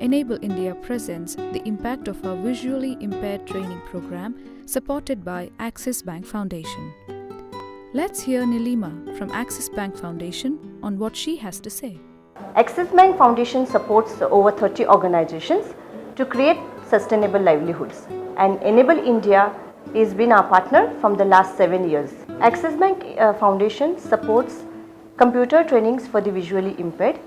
Enable India presents the impact of our visually impaired training program supported by Axis Bank Foundation. Let's hear Nilima from Axis Bank Foundation on what she has to say. Axis Bank Foundation supports over 30 organizations to create sustainable livelihoods, and Enable India has been our partner from the last 7 years. Axis Bank Foundation supports computer trainings for the visually impaired.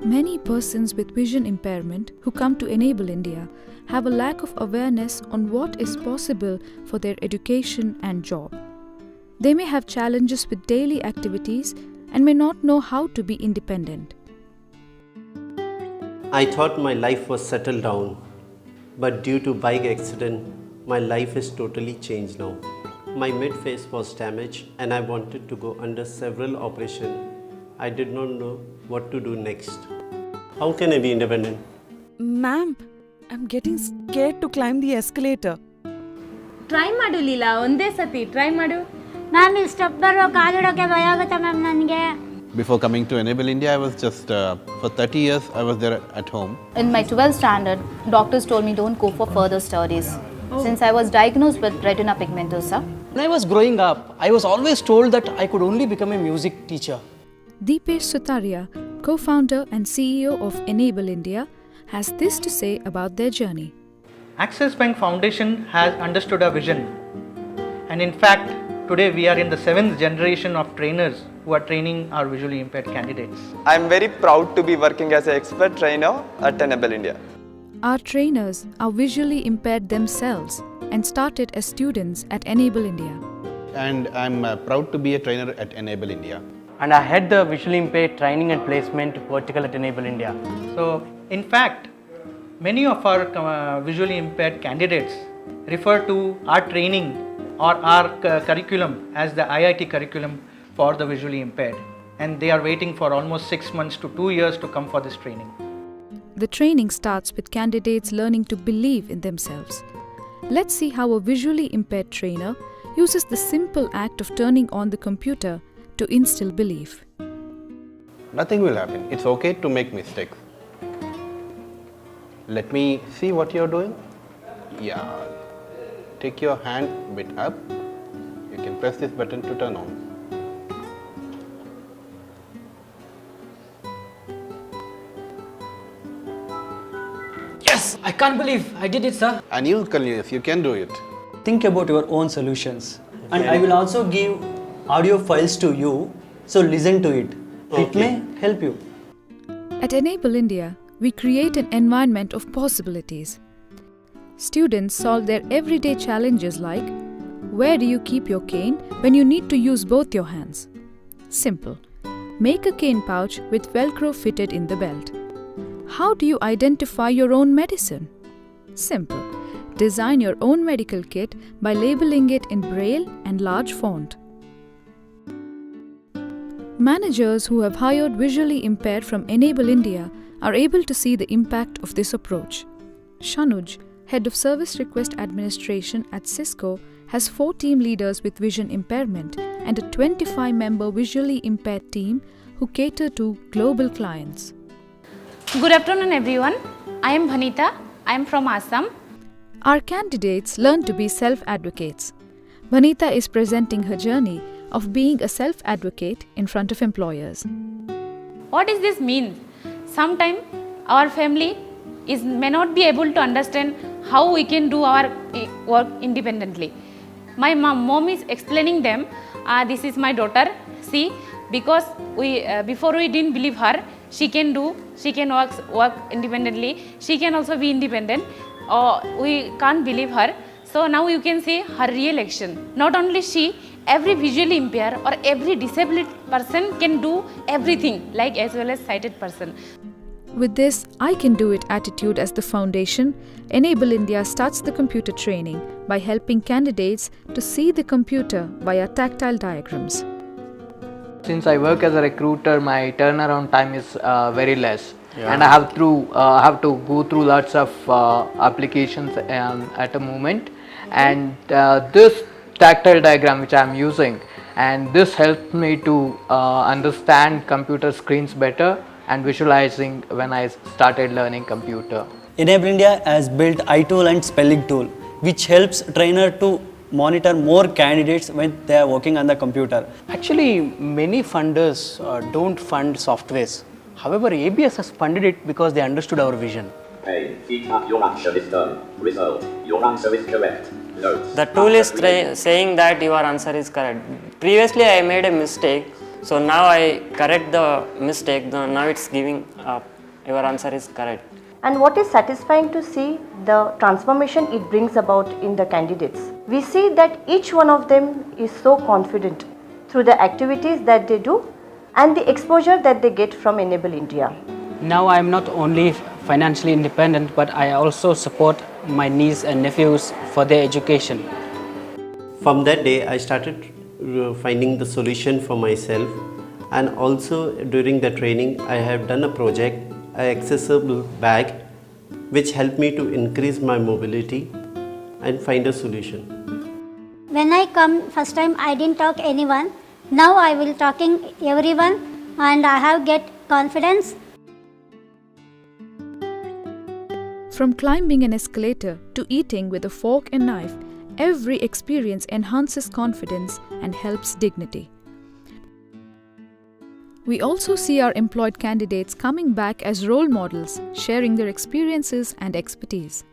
Many persons with vision impairment who come to Enable India have a lack of awareness on what is possible for their education and job. They may have challenges with daily activities and may not know how to be independent. I thought my life was settled down, but due to bike accident, my life is totally changed now. My midface was damaged and I wanted to go under several operations. I did not know what to do next. How can I be independent? Ma'am, I'm getting scared to climb the escalator. Try madu Leela, onde sati try madu. Ma'am, ಈ step ಬರೋ ಕಾಲಿಡೋಕೆ ಭಯ ಆಗುತ್ತೆ ma'am ನನಗೆ. Before coming to Enable India, I was just, for 30 years, I was there at home. In my 12th standard, doctors told me don't go for further studies since I was diagnosed with retina pigmentosa. When I was growing up, I was always told that I could only become a music teacher. Deepesh Sutaria, co-founder and CEO of Enable India, has this to say about their journey. Axis Bank Foundation has understood our vision, and in fact, today we are in the 7th generation of trainers who are training our visually impaired candidates. I am very proud to be working as an expert trainer at Enable India. Our trainers are visually impaired themselves and started as students at Enable India. And I'm proud to be a trainer at Enable India. And I head the visually impaired training and placement vertical at Enable India. So, in fact, many of our visually impaired candidates refer to our training or our curriculum as the IIT curriculum for the visually impaired, and they are waiting for almost 6 months to 2 years to come for this training. The training starts with candidates learning to believe in themselves. Let's see how a visually impaired trainer uses the simple act of turning on the computer to instill belief. Nothing will happen. It's okay to make mistakes. Let me see what you're doing. Yeah. Take your hand a bit up. You can press this button to turn on. Yes! I can't believe I did it, sir. And you can do it. Think about your own solutions. And I will also give audio files to you, so listen to it. Okay. It may help you. At Enable India, we create an environment of possibilities. Students solve their everyday challenges like, where do you keep your cane when you need to use both your hands? Simple. Make a cane pouch with Velcro fitted in the belt. How do you identify your own medicine? Simple. Design your own medical kit by labeling it in Braille and large font. Managers who have hired visually impaired from Enable India are able to see the impact of this approach. Shanuj, Head of Service Request Administration at Cisco, has 4 team leaders with vision impairment and a 25-member visually impaired team who cater to global clients. Good afternoon everyone. I am Bhanita. I am from Assam. Our candidates learn to be self-advocates. Bhanita is presenting her journey of being a self-advocate in front of employers. What does this mean? Sometimes our family may not be able to understand how we can do our work independently. My mom is explaining them, this is my daughter, see, because before we didn't believe her, she can work independently, she can also be independent, we can't believe her. So now you can see her real action. Not only she, every visually impaired or every disabled person can do everything, like as well as sighted person. With this I can do it attitude as the foundation, Enable India starts the computer training by helping candidates to see the computer via tactile diagrams. Since I work as a recruiter, my turnaround time is very less. and I have to go through lots of applications at a moment, and this tactile diagram which I am using, and this helped me to understand computer screens better and visualizing when I started learning computer. Enable India has built iTool and spelling tool, which helps trainer to monitor more candidates when they are working on the computer. Actually, many funders don't fund softwares. However, ABS has funded it because they understood our vision. Hey, feedback, your answer is done. Result, your answer is correct. Notes. The tool is saying that your answer is correct. Previously, I made a mistake, so now I correct the mistake. Now it's giving your answer is correct. And what is satisfying to see the transformation it brings about in the candidates. We see that each one of them is so confident through the activities that they do and the exposure that they get from Enable India. Now I am not only financially independent, but I also support my niece and nephews for their education. From that day, I started finding the solution for myself, and also during the training, I have done a project, an accessible bag, which helped me to increase my mobility and find a solution. When I come first time, I didn't talk anyone. Now I will talking everyone, and I have get confidence. From climbing an escalator to eating with a fork and knife, every experience enhances confidence and helps dignity. We also see our employed candidates coming back as role models, sharing their experiences and expertise.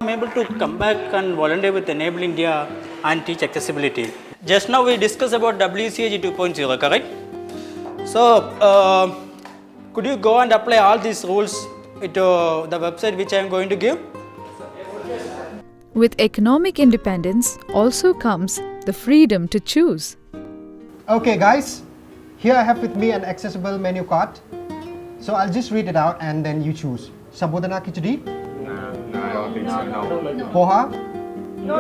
I'm able to come back and volunteer with Enable India and teach accessibility. Just now we discussed about WCAG 2.0, correct? So, could you go and apply all these rules to the website which I am going to give? With economic independence also comes the freedom to choose. Okay guys, here I have with me an accessible menu card. So I'll just read it out and then you choose. Sabudana khichdi? No, I don't think so, no. Poha? No.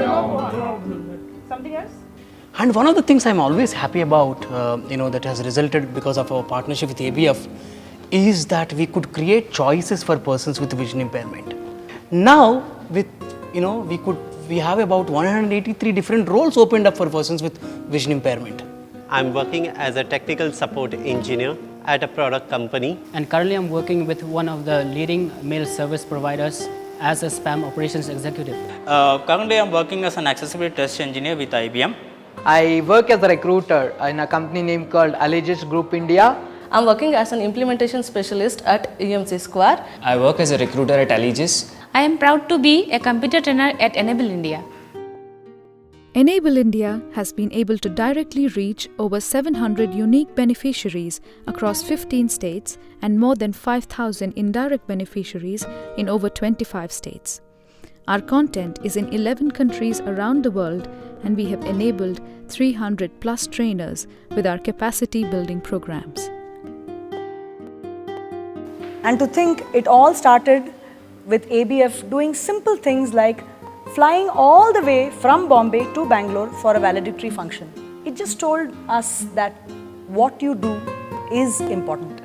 Something else? And one of the things I'm always happy about, that has resulted because of our partnership with ABF, is that we could create choices for persons with vision impairment. Now, we have about 183 different roles opened up for persons with vision impairment. I'm working as a technical support engineer at a product company. And currently I'm working with one of the leading mail service providers as a spam operations executive. Currently I'm working as an accessibility test engineer with IBM. I work as a recruiter in a company named called Allegis Group India. I'm working as an implementation specialist at EMC Square. I work as a recruiter at Allegis. I am proud to be a computer trainer at Enable India. Enable India has been able to directly reach over 700 unique beneficiaries across 15 states and more than 5,000 indirect beneficiaries in over 25 states. Our content is in 11 countries around the world, and we have enabled 300 plus trainers with our capacity building programs. And to think it all started with ABF doing simple things like flying all the way from Bombay to Bangalore for a valedictory function. It just told us that what you do is important.